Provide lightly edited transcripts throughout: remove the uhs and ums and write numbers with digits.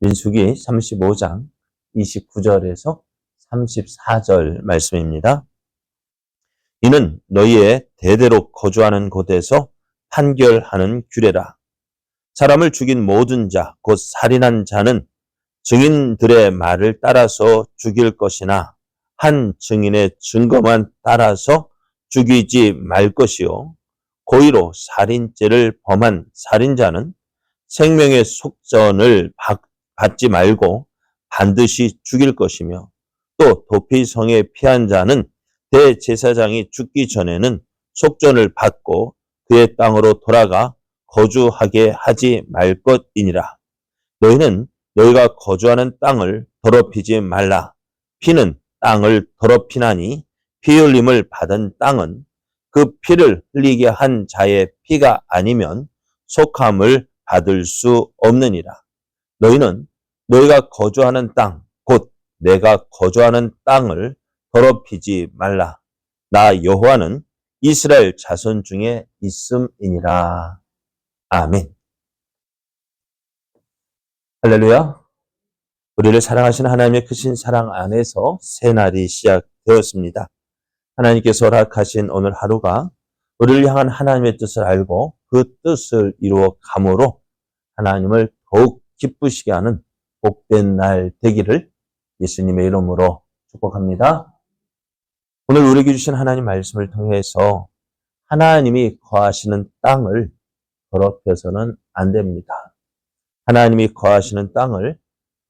민수기 35장 29절에서 34절 말씀입니다. 이는 너희의 대대로 거주하는 곳에서 판결하는 규례라. 사람을 죽인 모든 자, 곧 살인한 자는 증인들의 말을 따라서 죽일 것이나 한 증인의 증거만 따라서 죽이지 말 것이요. 고의로 살인죄를 범한 살인자는 생명의 속전을 받지 말고 반드시 죽일 것이며, 또 도피성에 피한 자는 대제사장이 죽기 전에는 속전을 받고 그의 땅으로 돌아가 거주하게 하지 말 것이니라. 너희는 너희가 거주하는 땅을 더럽히지 말라. 피는 땅을 더럽히나니 피 흘림을 받은 땅은 그 피를 흘리게 한 자의 피가 아니면 속함을 받을 수 없느니라. 너희는 너희가 거주하는 땅, 곧 내가 거주하는 땅을 더럽히지 말라. 나 여호와는 이스라엘 자손 중에 있음이니라. 아멘. 할렐루야. 우리를 사랑하시는 하나님의 크신 사랑 안에서 새 날이 시작되었습니다. 하나님께서 허락하신 오늘 하루가 우리를 향한 하나님의 뜻을 알고 그 뜻을 이루어 감으로 하나님을 더욱 기쁘시게 하는 복된 날 되기를 예수님의 이름으로 축복합니다. 오늘 우리에게 주신 하나님 말씀을 통해서 하나님이 거하시는 땅을 더럽혀서는 안 됩니다. 하나님이 거하시는 땅을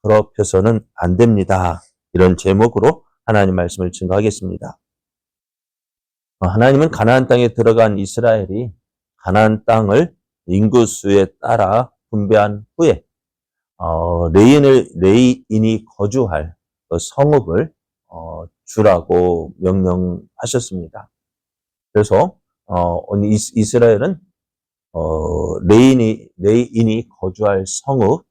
더럽혀서는 안 됩니다. 이런 제목으로 하나님 말씀을 증거하겠습니다. 하나님은 가나안 땅에 들어간 이스라엘이 가나안 땅을 인구수에 따라 분배한 후에 레인이 거주할 성읍을 주라고 명령하셨습니다. 그래서 이스라엘은 레인이 거주할 성읍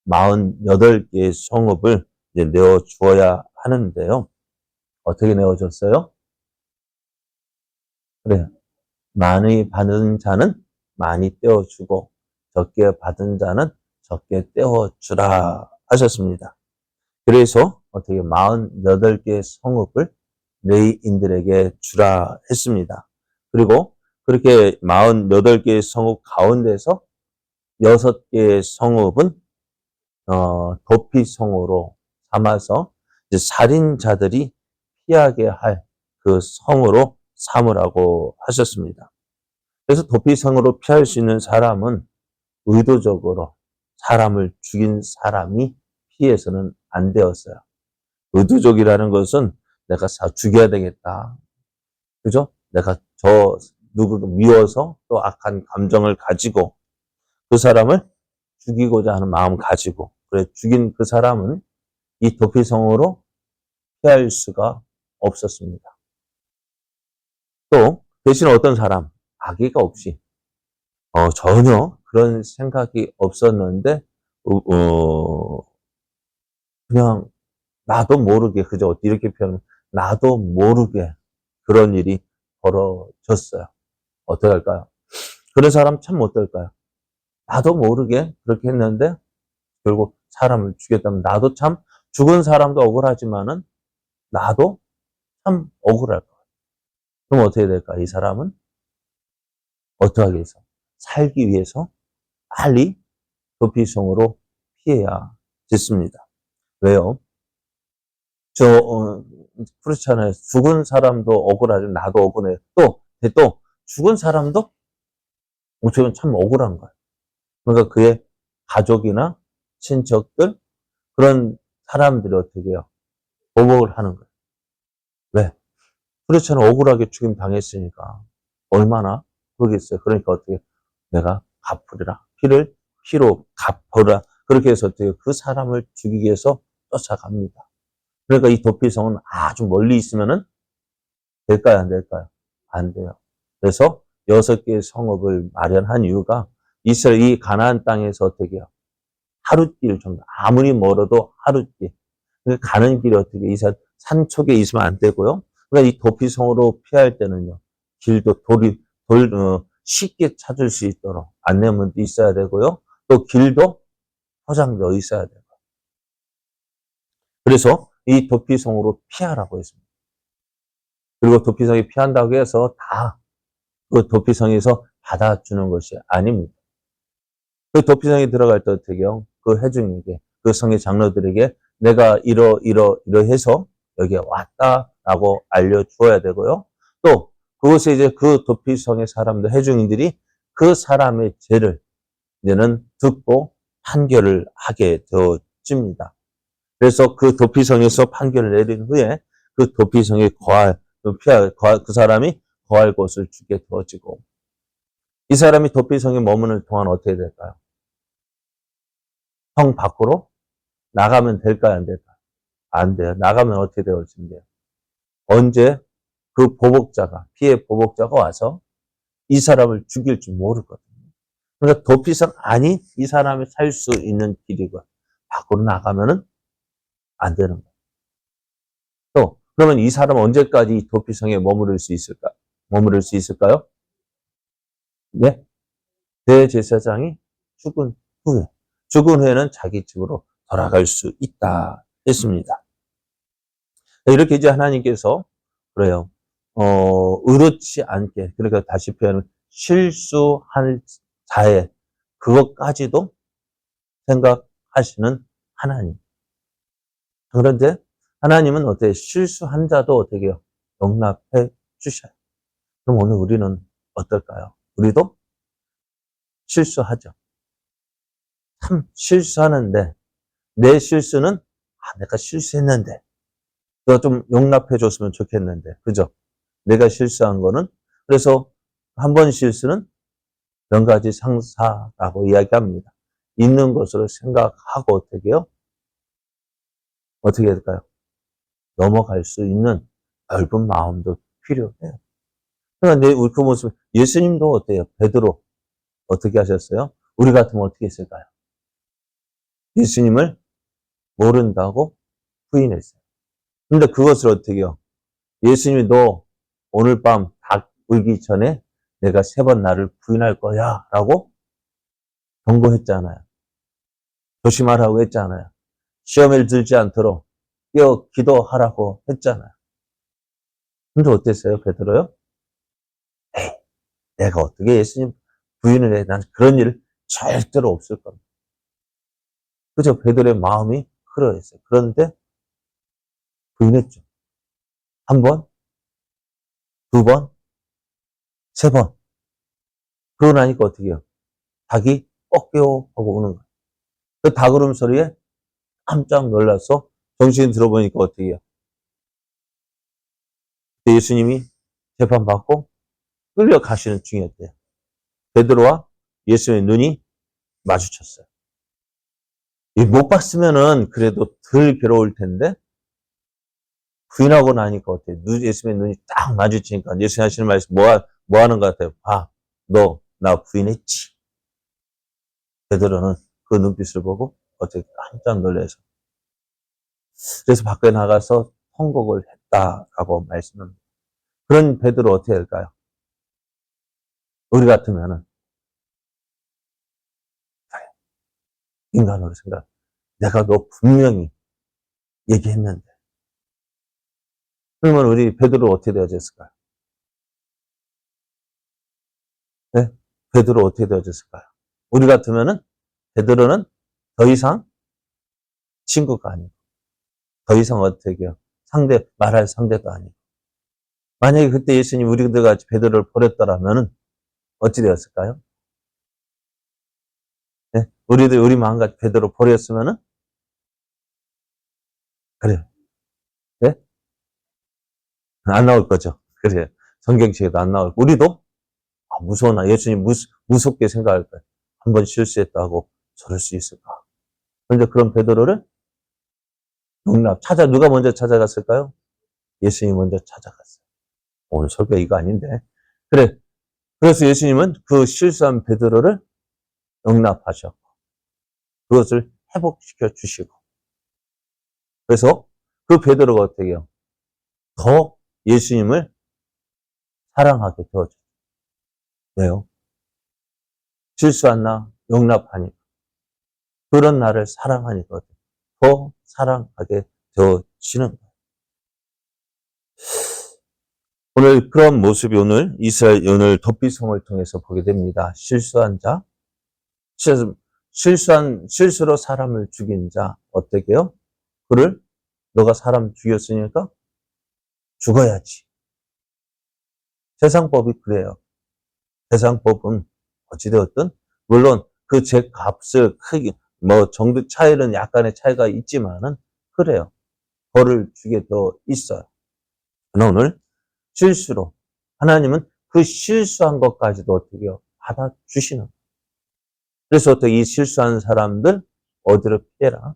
48개의 성읍을 이제 내어 주어야 하는데요. 어떻게 내어줬어요? 그래, 많이 받은 자는 많이 떼어주고 적게 받은 자는 적게 떼어주라 하셨습니다. 그래서 어떻게 48개의 성읍을 레위인들에게 주라 했습니다. 그리고 그렇게 48개의 성읍 가운데서 6개의 성읍은 도피성으로 삼아서 이제 살인자들이 피하게 할 그 성으로 삼으라고 하셨습니다. 그래서 도피성으로 피할 수 있는 사람은 의도적으로 사람을 죽인 사람이 피해서는 안 되었어요. 의도적이라는 것은 내가 죽여야 되겠다. 그죠? 내가 누구를 미워서 또 악한 감정을 가지고 그 사람을 죽이고자 하는 마음 가지고 그래 죽인 그 사람은 이 도피성으로 피할 수가 없었습니다. 또 대신 어떤 사람 악의가 없이 전혀 그런 생각이 없었는데 그냥 나도 모르게 그저 이렇게 표현하면 나도 모르게 그런 일이 벌어졌어요. 어떻게 할까요? 그런 사람 참 어떨까요? 나도 모르게 그렇게 했는데 결국 사람을 죽였다면 나도 참 죽은 사람도 억울하지만은 나도 참 억울할 거예요. 그럼 어떻게 될까? 이 사람은 어떻게 하기 위해서? 살기 위해서 빨리 도피성으로 피해야 됐습니다. 왜요? 그렇잖아요. 죽은 사람도 억울하죠. 나도 억울해요. 또 죽은 사람도 어쩌면 참 억울한 거예요. 그러니까 그의 가족이나 친척들 그런 사람들이 어떻게 해요? 보복을 하는 거예요. 왜? 그렇잖아요. 억울하게 죽임 당했으니까 얼마나 그러겠어요. 그러니까 어떻게 내가 갚으리라. 피로 갚으라. 그렇게 해서 어떻게 그 사람을 죽이기 위해서 쫓아갑니다. 그러니까 이 도피성은 아주 멀리 있으면은 될까요? 안 될까요? 안 돼요. 그래서 6개의 성읍을 마련한 이유가 이스라엘 이 가나안 땅에서 어떻게 해요? 하룻길 정도. 아무리 멀어도 하룻길. 가는 길이 어떻게 산 촉에 있으면 안 되고요. 그러니까 이 도피성으로 피할 때는요. 길도 쉽게 찾을 수 있도록 안내문도 있어야 되고요. 또 길도 포장되어 있어야 돼요. 그래서 이 도피성으로 피하라고 했습니다. 그리고 도피성이 피한다고 해서 다 그 도피성에서 받아주는 것이 아닙니다. 그 도피성에 들어갈 때 어떻게 해요? 그 회중에게, 그 성의 장로들에게 내가 이러해서 여기에 왔다라고 알려주어야 되고요. 또 그곳에 이제 그 도피성의 사람들, 회중들이 그 사람의 죄를 이제는 듣고 판결을 하게 되어집니다. 그래서 그 도피성에서 판결을 내린 후에 그 도피성에 그 사람이 거할 곳을 주게 되어지고, 이 사람이 도피성에 머무는 동안 어떻게 될까요? 성 밖으로 나가면 될까요? 안 될까요? 안 돼요. 나가면 어떻게 되어진대요? 언제 그 피해 보복자가 와서 이 사람을 죽일지 모르거든요. 그러니까 도피성 안이 이 사람이 살 수 있는 길이고, 밖으로 나가면은 안 되는 거예요. 또, 그러면 이 사람은 언제까지 도피성에 머무를 수 있을까요? 네? 대제사장이 죽은 후에는 자기 집으로 돌아갈 수 있다 했습니다. 이렇게 이제 하나님께서 그래요. 의롭지 않게, 그러니까 다시 표현하면 실수할 자의 그것까지도 생각하시는 하나님. 그런데 하나님은 어때요? 실수한 자도 어떻게 해요? 용납해 주셔요. 그럼 오늘 우리는 어떨까요? 우리도 실수하죠. 참 실수하는데 내 실수는 내가 실수했는데 너 좀 용납해 줬으면 좋겠는데, 그죠? 내가 실수한 거는, 그래서 한 번 실수는 몇 가지 상사라고 이야기합니다. 있는 것으로 생각하고 어떻게 해요? 어떻게 될까요? 넘어갈 수 있는 넓은 마음도 필요해요. 그러니까 우리 그 모습, 예수님도 어때요? 베드로 어떻게 하셨어요? 우리 같으면 어떻게 했을까요? 예수님을 모른다고 부인했어요. 근데 그것을 어떻게 해요? 예수님이 너 오늘 밤 닭 울기 전에 내가 3번 나를 부인할 거야 라고 경고했잖아요. 조심하라고 했잖아요. 시험에 들지 않도록 기도하라고 했잖아요. 근데 어땠어요, 베드로요? 에이, 내가 어떻게 예수님 부인을 해? 난 그런 일 절대로 없을 겁니다. 그죠? 베드로의 마음이 그러했어요. 그런데 부인했죠. 1번, 2번, 3번. 그러고 나니까 어떻게 해요? 닭이 뻑개요 하고 우는 거예요. 그 닭 울음소리에 깜짝 놀라서 정신 들어보니까 어떻게 해요? 예수님이 재판받고 끌려가시는 중이었대요. 베드로와 예수의 눈이 마주쳤어요. 못 봤으면은 그래도 덜 괴로울 텐데, 부인하고 나니까 어때요? 예수의 눈이 딱 마주치니까 예수님 하시는 말씀 뭐 하는 것 같아요? 너 나 부인했지. 베드로는 그 눈빛을 보고 어떻게 깜짝 놀라서, 그래서 밖에 나가서 통곡을 했다라고 말씀합니다. 그런 베드로 어떻게 할까요? 우리 같으면은 인간으로 생각, 내가 너 분명히 얘기했는데. 그러면 우리 베드로 어떻게 되어졌을까요? 네? 베드로 어떻게 되어졌을까요? 우리 같으면은 베드로는 더 이상 친구가 아니고, 더 이상 어떻게 해요? 말할 상대가 아니고. 만약에 그때 예수님 우리들 같이 베드로를 버렸더라면은 어찌 되었을까요? 네? 우리 마음같이 베드로 버렸으면은, 그래요. 네? 안 나올 거죠. 그래요. 성경책에도 안 나올 거. 우리도, 무서워나. 예수님 무섭게 생각할 거예요. 한번 실수했다고 저럴 수 있을까? 그런데 그런 베드로를 누가 먼저 찾아갔을까요? 예수님이 먼저 찾아갔어요. 오늘 설교 이거 아닌데. 그래서 예수님은 그 실수한 베드로를 용납하셨고, 그것을 회복시켜 주시고, 그래서 그 베드로가 어떻게 해요? 더 예수님을 사랑하게 되어져요. 왜요? 실수한 나 용납하니까. 그런 나를 사랑하니까 더 사랑하게 되어지는 거예요. 오늘 그런 모습이 오늘 이스라엘 오늘 도피성을 통해서 보게 됩니다. 실수한 자, 실수로 사람을 죽인 자 어떻게 해요? 그를 너가 사람 죽였으니까 죽어야지. 세상법이 그래요. 세상법은 어찌되었든 물론 그 죄 값을 크게 정도 차이는 약간의 차이가 있지만은 그래요. 벌을 주게 되어 있어요. 그러나 오늘 실수로 하나님은 그 실수한 것까지도 어떻게 해요? 받아주시는 거예요. 그래서 어떻게 이 실수한 사람들 어디로 피해라?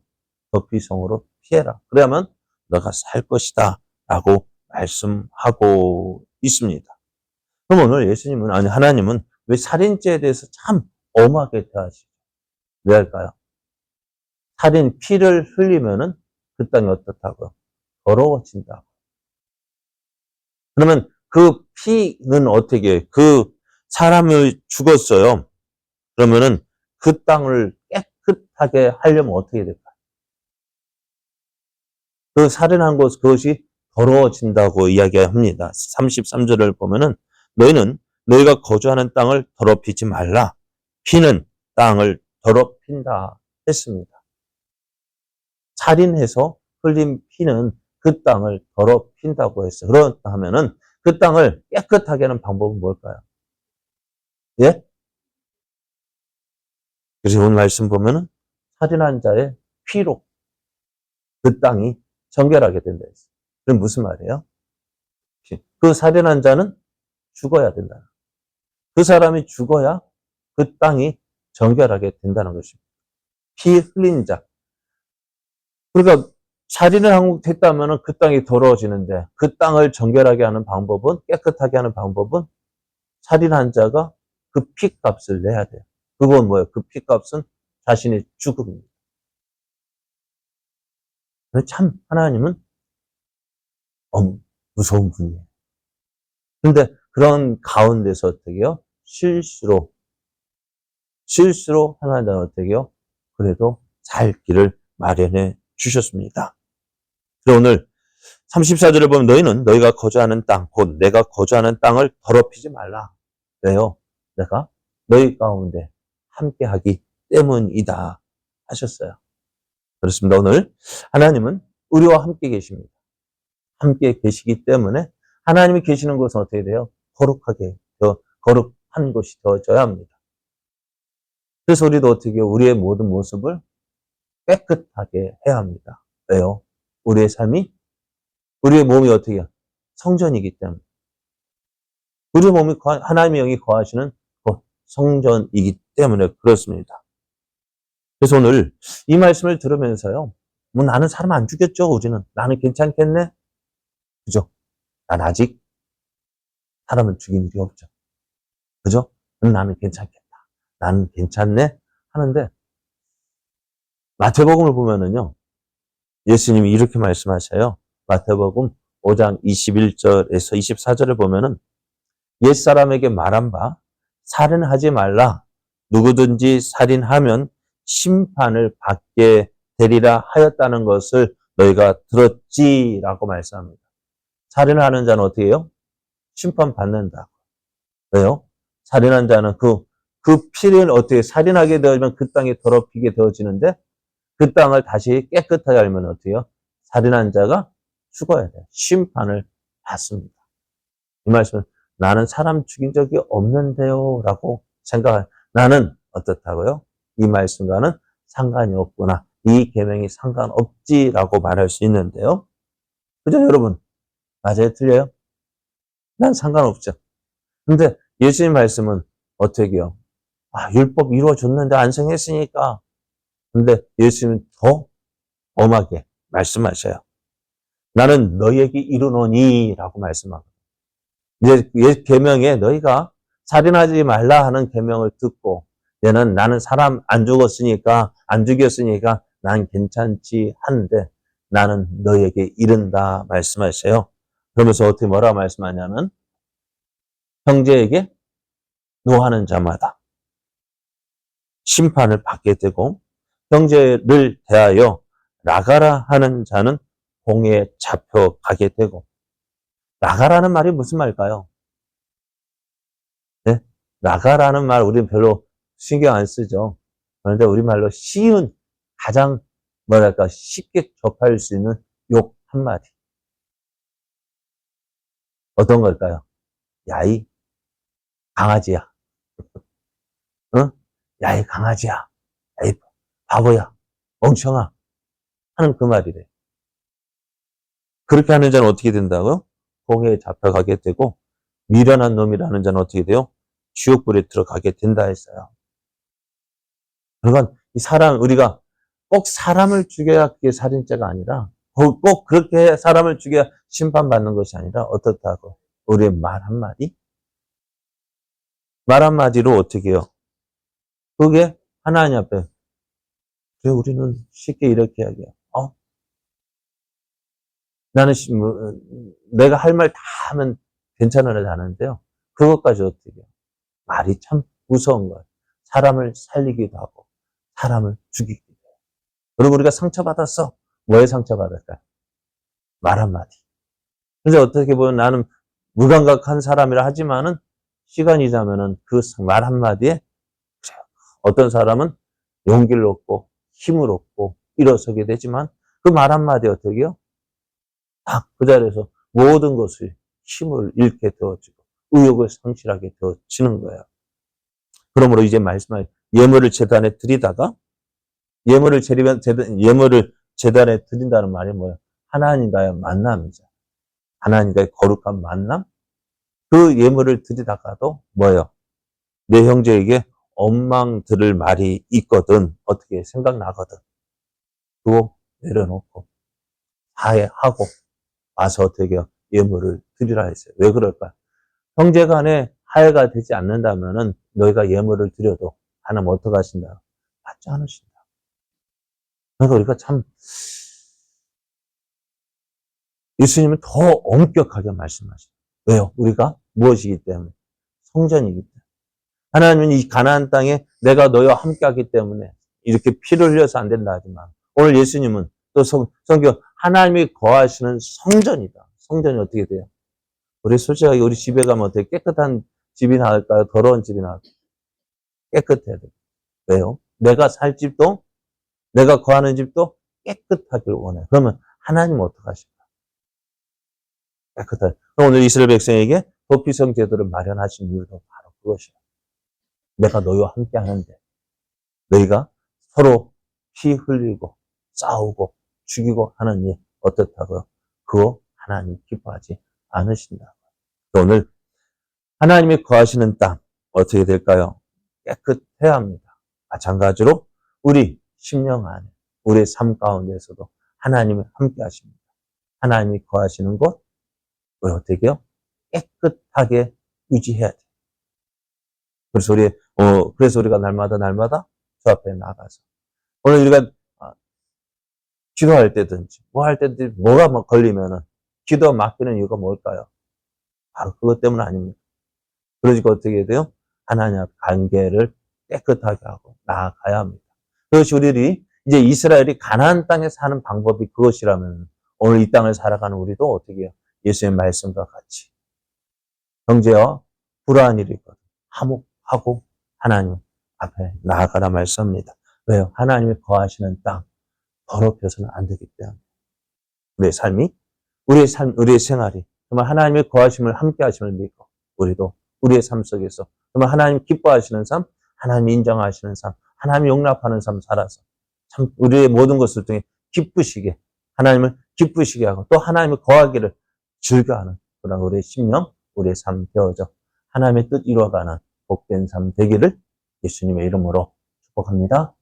도피성으로 피해라. 그러면 너가 살 것이다. 라고 말씀하고 있습니다. 그럼 오늘 예수님은, 아니, 하나님은 왜 살인죄에 대해서 참 엄하게 대하시죠? 왜 할까요? 살인 피를 흘리면은 그 땅이 어떻다고요? 더러워진다. 그러면 그 피는 어떻게, 그 사람을 죽었어요. 그러면은 그 땅을 깨끗하게 하려면 어떻게 될까요? 그 살인한 것, 그것이 더러워진다고 이야기합니다. 33절을 보면은 너희는 너희가 거주하는 땅을 더럽히지 말라. 피는 땅을 더럽힌다 했습니다. 살인해서 흘린 피는 그 땅을 더럽힌다고 했어요. 그렇다 하면은 그 땅을 깨끗하게 하는 방법은 뭘까요? 예? 그래서 오늘 말씀 보면은 살인한 자의 피로 그 땅이 정결하게 된다 했어요. 그럼 무슨 말이에요? 그 살인한 자는 죽어야 된다. 그 사람이 죽어야 그 땅이 정결하게 된다는 것입니다. 피 흘린 자. 그러니까 살인을 했다면 그 땅이 더러워지는데 그 땅을 정결하게 하는 방법은, 깨끗하게 하는 방법은 살인한 자가 그 피값을 내야 돼요. 그건 뭐예요? 그 피값은 자신의 죽음입니다. 참 하나님은 무서운 분이에요. 그런데 그런 가운데서 어떻게 해요? 실수로 하나님은 어떻게 해요? 그래도 살 길을 마련해 주셨습니다. 그래서 오늘 34절을 보면 너희는 너희가 거주하는 땅, 곧 내가 거주하는 땅을 더럽히지 말라. 왜요? 내가 너희 가운데 함께하기 때문이다 하셨어요. 그렇습니다. 오늘 하나님은 우리와 함께 계십니다. 함께 계시기 때문에 하나님이 계시는 곳은 어떻게 돼요? 거룩한 곳이 되어져야 합니다. 그래서 우리도 어떻게 해요? 우리의 모든 모습을 깨끗하게 해야 합니다. 왜요? 우리의 삶이, 우리의 몸이 어떻게 해요? 성전이기 때문에. 우리의 몸이 하나님의 영이 거하시는 곳, 성전이기 때문에 그렇습니다. 그래서 오늘 이 말씀을 들으면서요, 나는 사람 안 죽였죠, 우리는. 나는 괜찮겠네? 그죠? 난 아직 사람을 죽인 일이 없죠. 그죠? 나는 괜찮겠다. 나는 괜찮네? 하는데, 마태복음을 보면은요, 예수님이 이렇게 말씀하셔요. 마태복음 5장 21절에서 24절을 보면은, 옛사람에게 말한 바, 살인하지 말라. 누구든지 살인하면 심판을 받게 되리라 하였다는 것을 너희가 들었지라고 말씀합니다. 살인하는 자는 어떻게 해요? 심판받는다. 왜요? 살인한 자는 그 피를 어떻게 살인하게 되어지면 그 땅이 더럽히게 되어지는데 그 땅을 다시 깨끗하게 하려면 어떻게 해요? 살인한 자가 죽어야 돼요. 심판을 받습니다. 이 말씀은 나는 사람 죽인 적이 없는데요 라고 생각해요. 나는 어떻다고요? 이 말씀과는 상관이 없구나. 이 계명이 상관없지라고 말할 수 있는데요. 그죠 여러분? 맞아요? 틀려요? 난 상관없죠. 근데 예수님 말씀은 어떻게 해요? 율법 이루어줬는데 안 성했으니까. 근데 예수님은 더 엄하게 말씀하셔요. 나는 너희에게 이르노니 라고 말씀하고. 이제 계명에 너희가 살인하지 말라 하는 계명을 듣고 나는 사람 안 죽였으니까 난 괜찮지 하는데 나는 너희에게 이른다 말씀하셔요. 그러면서 어떻게 뭐라 말씀하냐면 형제에게 노하는 자마다 심판을 받게 되고 형제를 대하여 나가라 하는 자는 공에 잡혀가게 되고. 나가라는 말이 무슨 말일까요? 네? 나가라는 말 우리는 별로 신경 안 쓰죠. 그런데 우리말로 쉬운, 가장 뭐랄까 쉽게 접할 수 있는 욕 한마디. 어떤 걸까요? 야이 강아지야. 응? 야이 강아지야. 야이 바보야. 멍청아. 하는 그 말이래. 그렇게 하는 자는 어떻게 된다고요? 공에 잡혀가게 되고, 미련한 놈이라는 자는 어떻게 돼요? 지옥불에 들어가게 된다 했어요. 그러니까 이 사람, 우리가 꼭 사람을 죽여야 그게 살인죄가 아니라, 꼭 그렇게 사람을 죽여야 심판받는 것이 아니라, 어떻다고? 우리의 말 한마디? 말 한마디로 어떻게 해요? 그게 하나님 앞에, 그래, 우리는 쉽게 이렇게 이야기해요. 나는 내가 할 말 다 하면 괜찮으려 하는데요. 그것까지 어떻게 해요? 말이 참 무서운 거예요. 사람을 살리기도 하고 사람을 죽이기도 해요. 그리고 우리가 상처받았어. 뭐에 상처받을까요? 말 한마디. 그래서 어떻게 보면 나는 무감각한 사람이라 하지만은 시간이 지나면은 그 말 한마디에 어떤 사람은 용기를 얻고 힘을 얻고 일어서게 되지만 그 말 한마디에 어떻게 해요? 딱 그 자리에서 모든 것을 힘을 잃게 되어지고 의욕을 상실하게 되어지는 거예요. 그러므로 이제 말씀하신 예물을 제단에 드리다가 예물을 제단에 드린다는 말이 뭐예요? 하나님과의 만남이죠. 하나님과의 거룩한 만남? 그 예물을 드리다가도 뭐예요? 내 형제에게 원망 들을 말이 있거든. 어떻게 생각나거든. 그거 내려놓고 하고 와서 어떻게 해요? 예물을 드리라 했어요. 왜 그럴까? 형제 간에 화해가 되지 않는다면은 너희가 예물을 드려도 하나님 어떻게 하신다? 받지 않으신다. 그러니까 우리가 참 예수님은 더 엄격하게 말씀하시죠. 왜요? 우리가 무엇이기 때문에? 성전이기 때문에. 하나님은 이 가나안 땅에 내가 너희와 함께하기 때문에 이렇게 피를 흘려서 안 된다 하지만 오늘 예수님은 또 성경 하나님이 거하시는 성전이다. 성전이 어떻게 돼요? 우리 솔직하게 우리 집에 가면 어떻게 깨끗한 집이 나을까요? 더러운 집이 나을까요? 깨끗해야 돼요. 왜요? 내가 살 집도 내가 거하는 집도 깨끗하길 원해요. 그러면 하나님은 어떻게 하실까? 깨끗하게. 오늘 이스라엘 백성에게 도피성 제도를 마련하신 이유도 바로 그것이에요. 내가 너희와 함께 하는데 너희가 서로 피 흘리고 싸우고 죽이고 하는 일 어떻다고요? 그거 하나님 기뻐하지 않으신다. 오늘 하나님이 거하시는 땅 어떻게 될까요? 깨끗해야 합니다. 마찬가지로 우리 심령 안에 우리의 삶 가운데서도 하나님이 함께 하십니다. 하나님이 거하시는 곳 우리 어떻게 해요? 깨끗하게 유지해야 돼요. 그래서 우리가 날마다 주 앞에 나가서 오늘 우리가 기도할 때든지 뭐 할 때든지 뭐가 걸리면은 기도 막히는 이유가 뭘까요? 바로 그것 때문 아닙니까? 그러니까 어떻게 해야 돼요? 하나님 관계를 깨끗하게 하고 나아가야 합니다. 그것이 우리들이 이제 이스라엘이 가나안 땅에 사는 방법이 그것이라면 오늘 이 땅을 살아가는 우리도 어떻게 해요? 예수의 말씀과 같이 형제와 불화한 일이 있거든 화목하고 하나님 앞에 나아가라 말씀합니다. 왜요? 하나님이 거하시는 땅 더럽혀서는 안 되기 때문에 우리의 삶이 우리의 생활이 정말 하나님의 거하심을 함께 하심을 믿고 우리도 우리의 삶 속에서 정말 하나님 기뻐하시는 삶, 하나님 인정하시는 삶, 하나님 용납하는 삶 살아서 참 우리의 모든 것을 통해 기쁘시게 하나님을 기쁘시게 하고 또 하나님의 거하기를 즐거워하는 그런 우리의 심령, 우리의 삶 되어져 하나님의 뜻 이루어가는 복된 삶 되기를 예수님의 이름으로 축복합니다.